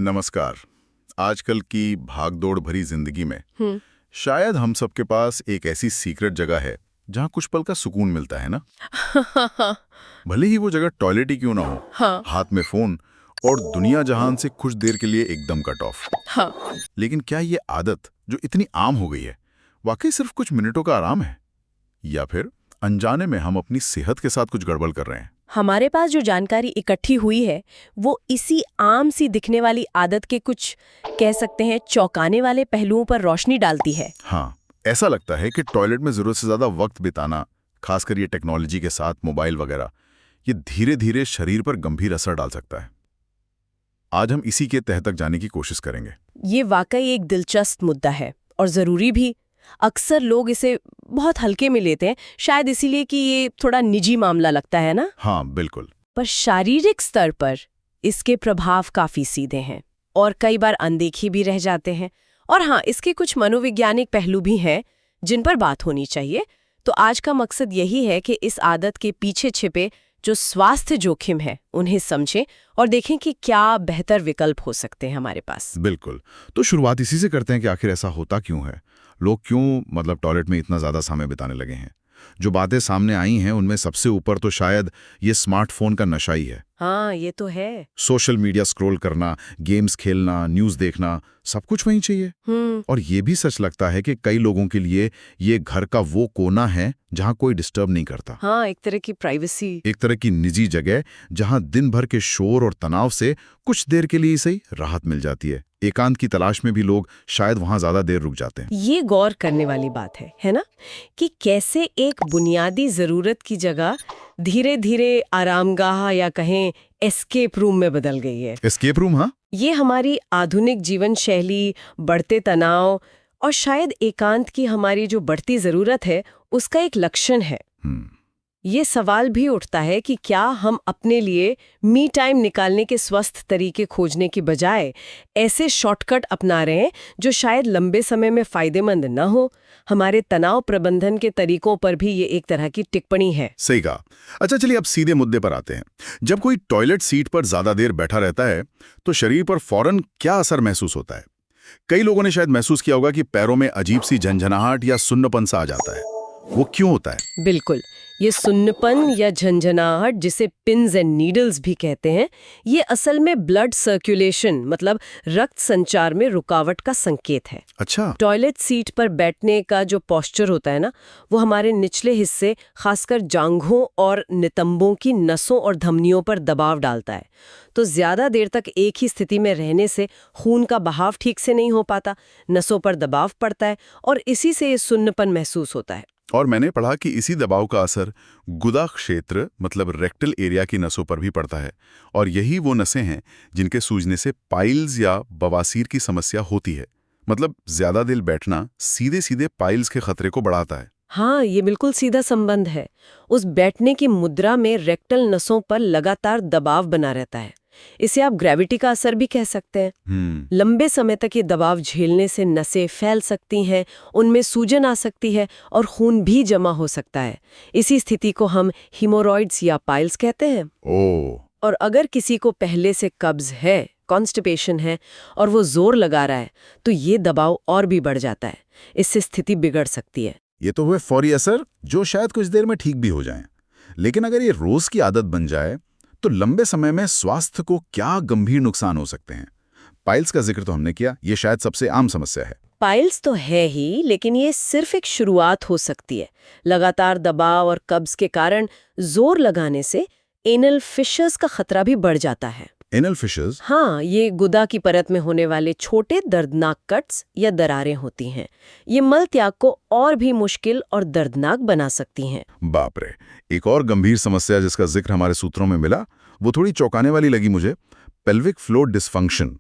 नमस्कार। आजकल की भागदौड़ भरी जिंदगी में हम्म। शायद हम सबके पास एक ऐसी सीक्रेट जगह है जहां कुछ पल का सुकून मिलता है ना। भले ही वो जगह टॉयलेट ही क्यों ना हो, हाँ। हाथ में फोन और दुनिया जहान से कुछ देर के लिए एकदम कट ऑफ। हाँ। लेकिन क्या ये आदत जो इतनी आम हो गई है वाकई सिर्फ कुछ मिनटों का आराम है, या फिर अनजाने में हम अपनी सेहत के साथ कुछ गड़बड़ कर रहे हैं? हमारे पास जो जानकारी इकट्ठी हुई है वो इसी आम सी दिखने वाली आदत के कुछ कह सकते हैं चौंकाने वाले पहलुओं पर रोशनी डालती है। हाँ, ऐसा लगता है कि टॉयलेट में जरूरत से ज्यादा वक्त बिताना, खासकर ये टेक्नोलॉजी के साथ मोबाइल वगैरह, ये धीरे धीरे शरीर पर गंभीर असर डाल सकता है। आज हम इसी के तह तक जाने की कोशिश करेंगे। ये वाकई एक दिलचस्प मुद्दा है और ज़रूरी भी। अक्सर लोग इसे बहुत हल्के में लेते हैं, शायद इसीलिए कि ये थोड़ा निजी मामला लगता है ना। हाँ बिल्कुल। पर शारीरिक स्तर पर इसके प्रभाव काफी सीधे हैं और कई बार अनदेखे भी रह जाते हैं। और हाँ, इसके कुछ मनोवैज्ञानिक पहलू भी हैं जिन पर बात होनी चाहिए। तो आज का मकसद यही है कि इस आदत के पीछे छिपे जो स्वास्थ्य जोखिम है उन्हें समझें और देखें कि क्या बेहतर विकल्प हो सकते हैं हमारे पास। बिल्कुल। तो शुरुआत इसी से करते हैं कि आखिर ऐसा होता क्यों है, लोग क्यों टॉयलेट में इतना ज्यादा समय बिताने लगे हैं। जो बातें सामने आई हैं उनमें सबसे ऊपर तो शायद ये स्मार्टफोन का नशा ही है। हाँ, ये तो है। सोशल मीडिया स्क्रॉल करना, गेम्स खेलना, न्यूज़ देखना, सब कुछ वहीं चाहिए। और ये भी सच लगता है कि कई लोगों के लिए ये घर का वो कोना है जहां कोई डिस्टर्ब नहीं करता। हाँ, एक तरह की प्राइवेसी, एक तरह की निजी जगह जहां दिन भर के शोर और तनाव से कुछ देर के लिए सही राहत मिल जाती है। एकांत की तलाश में भी लोग शायद वहां ज्यादा देर रुक जाते हैं। ये गौर करने वाली बात है ना, कि कैसे एक बुनियादी जरूरत की जगह धीरे धीरे आरामगाह या कहें एस्केप रूम में बदल गई है। Escape room? हाँ। ये हमारी आधुनिक जीवन शैली, बढ़ते तनाव और शायद एकांत की हमारी जो बढ़ती जरूरत है उसका एक लक्षण है। ये सवाल भी उठता है कि क्या हम अपने लिए मी टाइम निकालने के स्वस्थ तरीके खोजने की बजाय ऐसे शॉर्टकट अपना रहे हैं जो शायद लंबे समय में फायदेमंद न हो। हमारे तनाव प्रबंधन के तरीकों पर भी ये एक तरह की टिप्पणी है। सही कहा। अच्छा चलिए अब सीधे मुद्दे पर आते हैं। जब कोई टॉयलेट सीट पर ज्यादा देर बैठा रहता है तो शरीर पर फौरन क्या असर महसूस होता है? कई लोगों ने शायद महसूस किया होगा कि पैरों में अजीब सी झंझनाहट या सुन्नपन सा आ जाता है। वो क्यों होता है? बिल्कुल, ये सुन्नपन या झंझनाहट, जिसे पिन्स एंड नीडल्स भी कहते हैं, ये असल में ब्लड सर्कुलेशन मतलब रक्त संचार में रुकावट का संकेत है। अच्छा। टॉयलेट सीट पर बैठने का जो पोस्चर होता है ना, वो हमारे निचले हिस्से, खासकर जांघों और नितंबों की नसों और धमनियों पर दबाव डालता है। तो ज्यादा देर तक एक ही स्थिति में रहने से खून का बहाव ठीक से नहीं हो पाता, नसों पर दबाव पड़ता है और इसी से ये सुन्नपन महसूस होता है। और मैंने पढ़ा कि इसी दबाव का असर गुदा क्षेत्र मतलब रेक्टल एरिया की नसों पर भी पड़ता है, और यही वो नसें हैं जिनके सूजने से पाइल्स या बवासीर की समस्या होती है। मतलब ज्यादा देर बैठना सीधे सीधे पाइल्स के खतरे को बढ़ाता है। हाँ, ये बिल्कुल सीधा संबंध है। उस बैठने की मुद्रा में रेक्टल नसों पर लगातार दबाव बना रहता है। इसे आप ग्रेविटी का असर भी कह सकते हैं। लंबे समय तक ये दबाव झेलने से नसें फैल सकती हैं, उनमें सूजन आ सकती है और खून भी जमा हो सकता है। इसी स्थिति को हम हीमोरॉइड्स या पाइल्स कहते हैं। और अगर किसी को पहले से कब्ज है, कॉन्स्टिपेशन है और वो जोर लगा रहा है तो ये दबाव और भी बढ़ जाता है। इससे स्थिति बिगड़ सकती है। ये तो हुए फौरी असर जो शायद कुछ देर में ठीक भी हो जाएं। लेकिन अगर ये रोज की आदत बन जाए तो लंबे समय में स्वास्थ्य को क्या गंभीर नुकसान हो सकते हैं? पाइल्स का जिक्र तो हमने किया, ये शायद सबसे आम समस्या है। पाइल्स तो है ही, लेकिन ये सिर्फ एक शुरुआत हो सकती है। लगातार दबाव और कब्ज के कारण जोर लगाने से एनल फिशर्स का खतरा भी बढ़ जाता है। Anal fissures? हाँ, ये गुदा की परत में होने वाले छोटे दर्दनाक कट्स या दरारें होती हैं। ये मल त्याग को और भी मुश्किल और दर्दनाक बना सकती हैं। बाप रे। एक और गंभीर समस्या जिसका जिक्र हमारे सूत्रों में मिला वो थोड़ी चौंकाने वाली लगी मुझे, पेल्विक फ्लोर डिस्फंक्शन।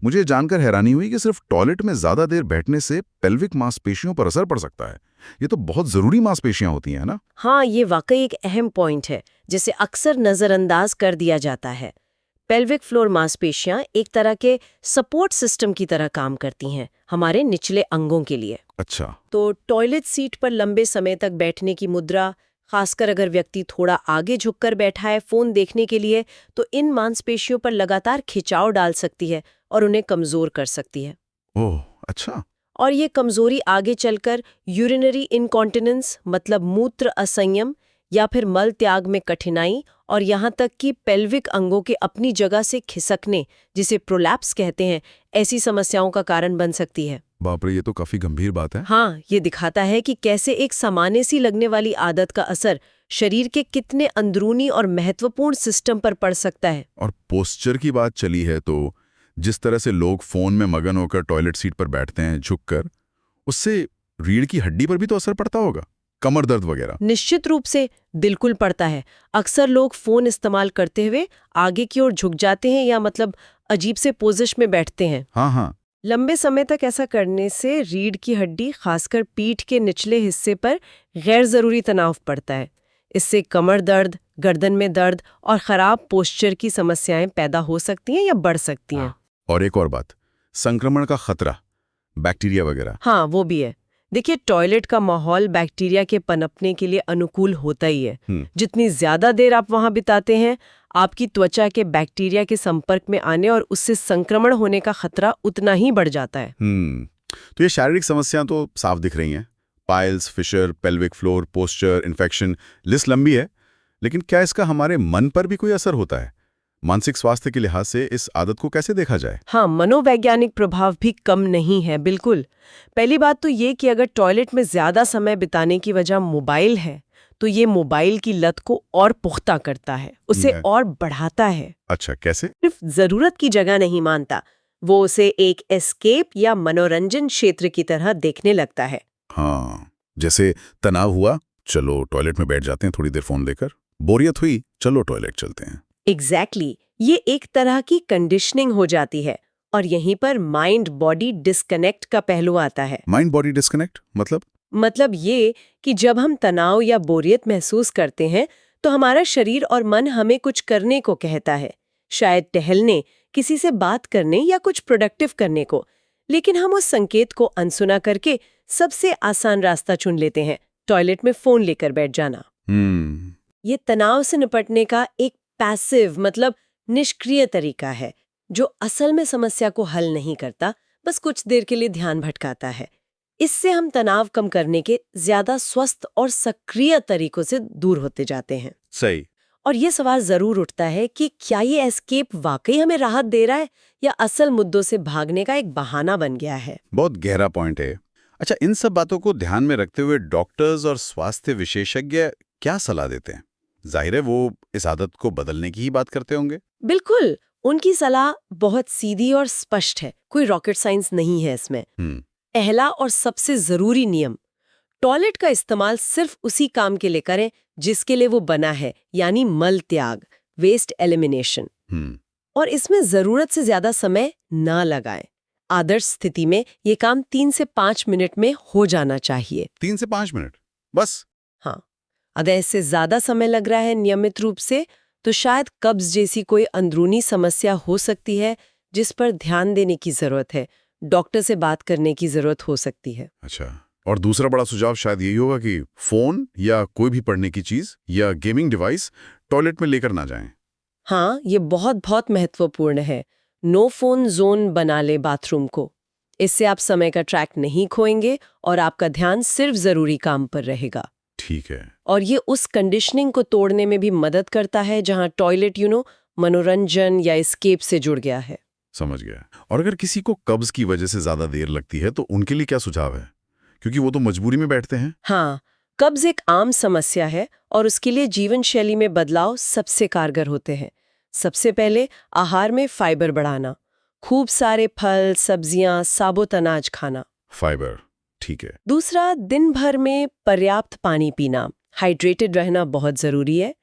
मुझे जानकर हैरानी हुई कि सिर्फ टॉयलेट में ज्यादा देर बैठने से पेल्विक मांसपेशियों पर असर पड़ सकता है। ये तो बहुत जरूरी मांसपेशियां होती हैं ना? हाँ, ये वाकई एक अहम पॉइंट है जिसे अक्सर नजरअंदाज कर दिया जाता है। पेल्विक फ्लोर मांसपेशियां एक तरह के सपोर्ट सिस्टम की तरह काम करती हैं हमारे निचले अंगों के लिए। अच्छा। तो टॉयलेट सीट पर लंबे समय तक बैठने की मुद्रा, खासकर अगर व्यक्ति थोड़ा आगे झुककर बैठा है फोन देखने के लिए, तो इन मांसपेशियों पर लगातार खिंचाव डाल सकती है और उन्हें कमजोर कर सकती है। ओह, अच्छा। और ये कमजोरी आगे चलकर यूरिनरी इनकॉन्टिनेंस मतलब मूत्र असंयम या फिर मल त्याग में कठिनाई और यहाँ तक कि पेल्विक अंगों के अपनी जगह से खिसकने, जिसे प्रोलैप्स कहते हैं, ऐसी समस्याओं का कारण बन सकती है। बाप रे, ये तो काफी गंभीर बात है। हाँ, ये दिखाता है कि कैसे एक सामान्य सी लगने वाली आदत का असर शरीर के कितने अंदरूनी और महत्वपूर्ण सिस्टम पर पड़ सकता है। और पोस्चर की बात चली है तो जिस तरह से लोग फोन में मगन होकर टॉयलेट सीट पर बैठते हैं झुककर, उससे रीढ़ की हड्डी पर भी तो असर पड़ता होगा, कमर दर्द वगैरह। निश्चित रूप से बिल्कुल पड़ता है। अक्सर लोग फोन इस्तेमाल करते हुए आगे की ओर झुक जाते हैं या मतलब अजीब से पोजिशन में बैठते हैं। हाँ हाँ। लंबे समय तक ऐसा करने से रीढ़ की हड्डी, खासकर पीठ के निचले हिस्से पर गैर जरूरी तनाव पड़ता है। इससे कमर दर्द, गर्दन में दर्द और खराब पोस्चर की समस्याएं पैदा हो सकती हैं या बढ़ सकती हैं। और एक और बात, संक्रमण का खतरा, बैक्टीरिया वगैरह। हाँ, वो भी है। देखिए, टॉयलेट का माहौल बैक्टीरिया के पनपने के लिए अनुकूल होता ही है। जितनी ज्यादा देर आप वहां बिताते हैं, आपकी त्वचा के बैक्टीरिया के संपर्क में आने और उससे संक्रमण होने का खतरा उतना ही बढ़ जाता है। तो ये शारीरिक समस्याएं तो साफ दिख रही हैं, piles, fissure, pelvic floor, posture, infection, list लंबी है। लेकिन क्या इसका हमारे मन पर भी कोई असर होता है? मानसिक स्वास्थ्य के लिहाज से इस आदत को कैसे देखा जाए? हाँ, मनोवैज्ञानिक प्रभाव भी कम नहीं है, बिल्कुल। पहली बात तो ये कि अगर टॉयलेट में ज्यादा समय बिताने की वजह मोबाइल है, तो ये मोबाइल की लत को और पुख्ता करता है, उसे और बढ़ाता है। अच्छा, कैसे? सिर्फ जरूरत की जगह नहीं मानता, वो उसे एक एस्केप या मनोरंजन क्षेत्र की तरह देखने लगता है। हाँ, जैसे तनाव हुआ, चलो टॉयलेट में बैठ जाते हैं थोड़ी देर फोन लेकर। बोरियत हुई, चलो टॉयलेट चलते हैं। एग्जैक्टली, ये एक तरह की कंडीशनिंग हो जाती है। और यहीं पर माइंड बॉडी डिस्कनेक्ट का पहलू आता है। माइंड बॉडी डिस्कनेक्ट मतलब ये कि जब हम तनाव या बोरियत महसूस करते हैं, तो हमारा शरीर और मन हमें कुछ करने को कहता है, शायद टहलने, किसी से बात करने या कुछ प्रोडक्टिव करने को। लेकिन हम उस संकेत को अनसुना करके सबसे आसान रास्ता चुन लेते हैं, टॉयलेट में फोन लेकर बैठ जाना। ये तनाव से निपटने का एक पैसिव मतलब निष्क्रिय तरीका है, जो असल में समस्या को हल नहीं करता, बस कुछ देर के लिए ध्यान भटकाता है। इससे हम तनाव कम करने के ज्यादा स्वस्थ और सक्रिय तरीकों से दूर होते जाते हैं। सही। और ये सवाल जरूर उठता है कि क्या ये एस्केप वाकई हमें राहत दे रहा है या असल मुद्दों से भागने का एक बहाना बन गया है। बहुत गहरा पॉइंट है। अच्छा, इन सब बातों को ध्यान में रखते हुए डॉक्टर्स और स्वास्थ्य विशेषज्ञ क्या सलाह देते हैं? जाहिर है वो इस आदत को बदलने की ही बात करते होंगे। बिल्कुल, उनकी सलाह बहुत सीधी और स्पष्ट है, कोई रॉकेट साइंस नहीं है इसमें। पहला और सबसे जरूरी नियम, टॉयलेट का इस्तेमाल सिर्फ उसी काम के लिए करें जिसके लिए वो बना है, यानी मल त्याग, वेस्ट एलिमिनेशन। और इसमें जरूरत से ज्यादा समय ना लगाएं। आदर्श स्थिति में ये काम 3 से 5 मिनट में हो जाना चाहिए। 3 से 5 मिनट बस? हाँ, अगर इससे ज्यादा समय लग रहा है नियमित रूप से, तो शायद कब्ज जैसी कोई अंदरूनी समस्या हो सकती है जिस पर ध्यान देने की जरूरत है, डॉक्टर से बात करने की जरूरत हो सकती है। अच्छा, और दूसरा बड़ा सुझाव शायद यही होगा कि फोन या कोई भी पढ़ने की चीज या गेमिंग डिवाइस टॉयलेट में लेकर ना जाएं। हाँ, ये बहुत बहुत महत्वपूर्ण है। नो फोन जोन बना ले बाथरूम को। इससे आप समय का ट्रैक नहीं खोएंगे और आपका ध्यान सिर्फ जरूरी काम पर रहेगा। ठीक है। और ये उस कंडीशनिंग को तोड़ने में भी मदद करता है जहां टॉयलेट मनोरंजन या एस्केप से जुड़ गया है। समझ गया। और अगर किसी को कब्ज की वजह से ज्यादा देर लगती है तो उनके लिए क्या सुझाव है? क्योंकि वो तो मजबूरी में बैठते हैं। हाँ, कब्ज एक आम समस्या है और उसके लिए जीवन शैली में बदलाव सबसे कारगर होते हैं। सबसे पहले आहार में फाइबर बढ़ाना, खूब सारे फल, सब्जियां, साबुत अनाज खाना। फाइबर, ठीक है। दूसरा, दिन भर में पर्याप्त पानी पीना, हाइड्रेटेड रहना बहुत जरूरी है।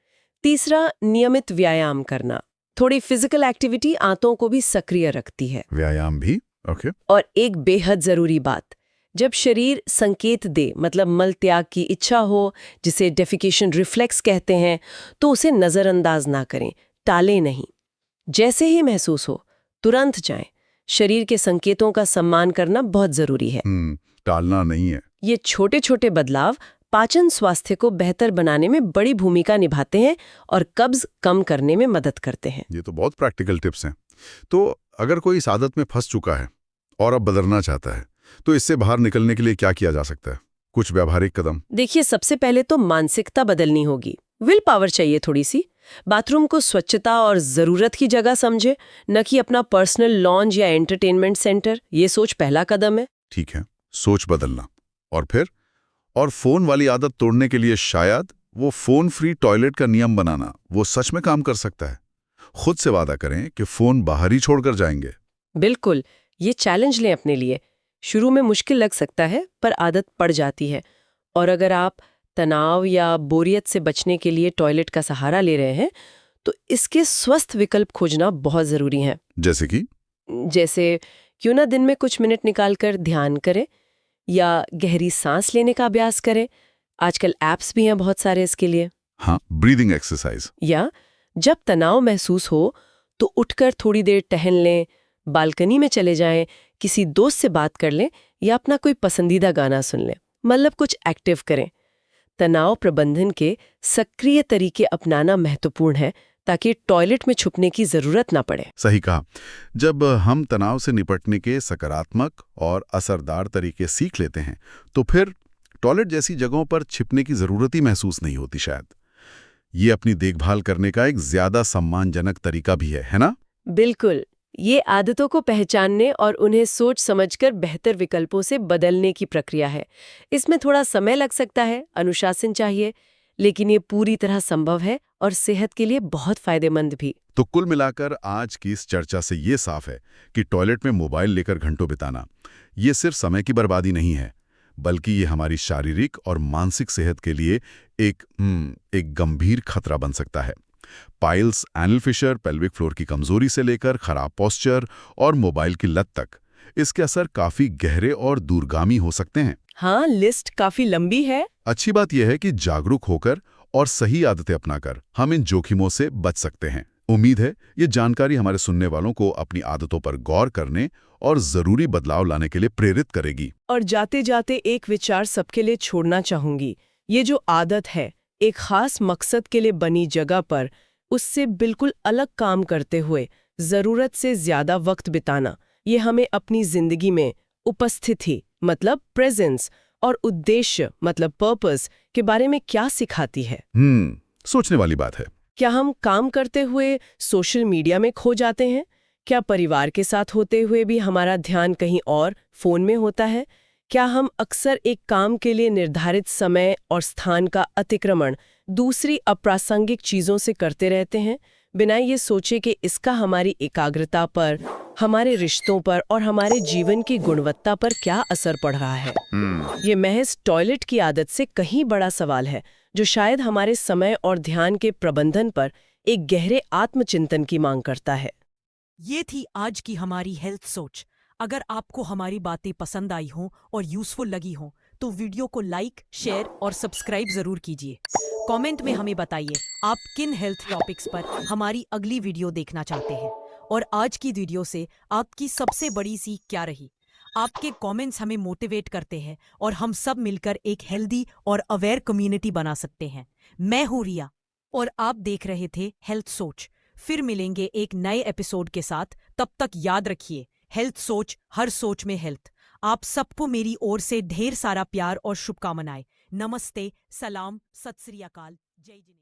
तीसरा, नियमित व्यायाम करना। थोड़ी फिजिकल एक्टिविटी आंतों को भी सक्रिय रखती है। व्यायाम भी, ओके। और एक बेहद जरूरी बात, जब शरीर संकेत दे, मतलब मल त्याग की इच्छा हो, जिसे डेफिकेशन रिफ्लेक्स कहते हैं, तो उसे नजरअंदाज ना करें, टालें नहीं। जैसे ही महसूस हो, तुरंत जाएं। शरीर के संकेतों का सम्मान करना बहुत जरूरी है। टालना नहीं है। ये छोटे छोटे बदलाव पाचन स्वास्थ्य को बेहतर बनाने में बड़ी भूमिका निभाते हैं और कब्ज कम करने में मदद करते हैं। ये तो बहुत प्रैक्टिकल टिप्स हैं। तो अगर कोई इस आदत में फंस चुका है और अब बदलना चाहता है, तो इससे बाहर निकलने के लिए क्या किया जा सकता है? कुछ व्यावहारिक कदम। देखिए, सबसे पहले तो मानसिकता बदलनी होगी। विल पावर चाहिए थोड़ी सी। बाथरूम को स्वच्छता और जरूरत की जगह समझे, न कि अपना पर्सनल लॉन्ज या एंटरटेनमेंट सेंटर। ये सोच पहला कदम है। ठीक है, सोच बदलना। और फिर फोन वाली आदत तोड़ने के लिए शायद वो फोन फ्री टॉयलेट का नियम बनाना वो सच में काम कर सकता है। खुद से वादा करें कि फोन बाहर ही छोड़कर जाएंगे। बिल्कुल, ये चैलेंज लें अपने लिए। शुरू में मुश्किल लग सकता है, पर आदत पड़ जाती है। और अगर आप तनाव या बोरियत से बचने के लिए टॉयलेट का सहारा ले रहे हैं, तो इसके स्वस्थ विकल्प खोजना बहुत जरूरी है। जैसे क्यों ना दिन में कुछ मिनट निकालकर ध्यान करें या गहरी सांस लेने का अभ्यास करें। आजकल ऐप्स भी हैं बहुत सारे इसके लिए। हाँ, ब्रीदिंग एक्सरसाइज। या जब तनाव महसूस हो तो उठकर थोड़ी देर टहल लें, बालकनी में चले जाएं, किसी दोस्त से बात कर लें या अपना कोई पसंदीदा गाना सुन लें। मतलब कुछ एक्टिव करें। तनाव प्रबंधन के सक्रिय तरीके अपनाना महत्वपूर्ण है, ताकि टॉयलेट में छुपने की जरूरत ना पड़े। सही कहा। जब हम तनाव से निपटने के सकारात्मक और असरदार तरीके सीख लेते हैं, तो फिर टॉयलेट जैसी जगहों पर छिपने की जरूरत ही महसूस नहीं होती। शायद ये अपनी देखभाल करने का एक ज्यादा सम्मानजनक तरीका भी है ना? बिल्कुल। ये आदतों को पहचानने और उन्हें सोच समझकर बेहतर विकल्पों से बदलने की प्रक्रिया है। इसमें थोड़ा समय लग सकता है, अनुशासन चाहिए, लेकिन ये पूरी तरह संभव है और सेहत के लिए बहुत फायदेमंद भी। तो कुल मिलाकर आज की इस चर्चा से ये साफ है कि टॉयलेट में मोबाइल लेकर घंटों बिताना ये सिर्फ समय की बर्बादी नहीं है, बल्कि ये हमारी शारीरिक और मानसिक सेहत के लिए एक गंभीर खतरा बन सकता है। Piles, anal fissure, pelvic floor की कमजोरी से लेकर खराब पोस्चर और मोबाइल की लत तक, इसके असर काफी गहरे और दूरगामी हो सकते हैं। हाँ, लिस्ट काफी लंबी है। अच्छी बात यह है कि जागरूक होकर और सही आदतें अपनाकर हम इन जोखिमों से बच सकते हैं। उम्मीद है ये जानकारी हमारे सुनने वालों को अपनी आदतों पर गौर करने और जरूरी बदलाव लाने के लिए प्रेरित करेगी। और जाते जाते एक विचार सबके लिए छोड़ना चाहूंगी। ये जो आदत है, एक खास मकसद के लिए बनी जगह पर उससे बिल्कुल अलग काम करते हुए जरूरत से ज्यादा वक्त बिताना, ये हमें अपनी जिंदगी में उपस्थिति मतलब प्रेजेंस और उद्देश्य मतलब पर्पस के बारे में क्या सिखाती है? सोचने वाली बात है। क्या हम काम करते हुए सोशल मीडिया में खो जाते हैं? क्या परिवार के साथ होते हुए भी हमारा ध्यान कहीं और फोन में होता है? क्या हम अक्सर एक काम के लिए निर्धारित समय और स्थान का अतिक्रमण दूसरी अप्रासंगिक चीजों से करते रहते हैं, बिना ये सोचे कि इसका हमारी एकाग्रता पर, हमारे रिश्तों पर और हमारे जीवन की गुणवत्ता पर क्या असर पड़ रहा है? ये महज टॉयलेट की आदत से कहीं बड़ा सवाल है, जो शायद हमारे समय और ध्यान के प्रबंधन पर एक गहरे आत्मचिंतन की मांग करता है। ये थी आज की हमारी हेल्थ सोच। अगर आपको हमारी बातें पसंद आई हों और यूजफुल लगी हों, तो वीडियो को लाइक, शेयर और सब्सक्राइब जरूर कीजिए। कमेंट में हमें बताइए आप किन हेल्थ टॉपिक्स पर हमारी अगली वीडियो देखना चाहते हैं, और आज की वीडियो से आपकी सबसे बड़ी सीख क्या रही। आपके कमेंट्स हमें मोटिवेट करते हैं और हम सब मिलकर एक हेल्दी और अवेयर कम्युनिटी बना सकते हैं। मैं हूँ रिया और आप देख रहे थे हेल्थ सोच। फिर मिलेंगे एक नए एपिसोड के साथ। तब तक याद रखिए, हेल्थ सोच, हर सोच में हेल्थ। आप सबको मेरी ओर से ढेर सारा प्यार और शुभकामनाएं। नमस्ते, सलाम, सत श्री अकाल, जय जिनेंद्र।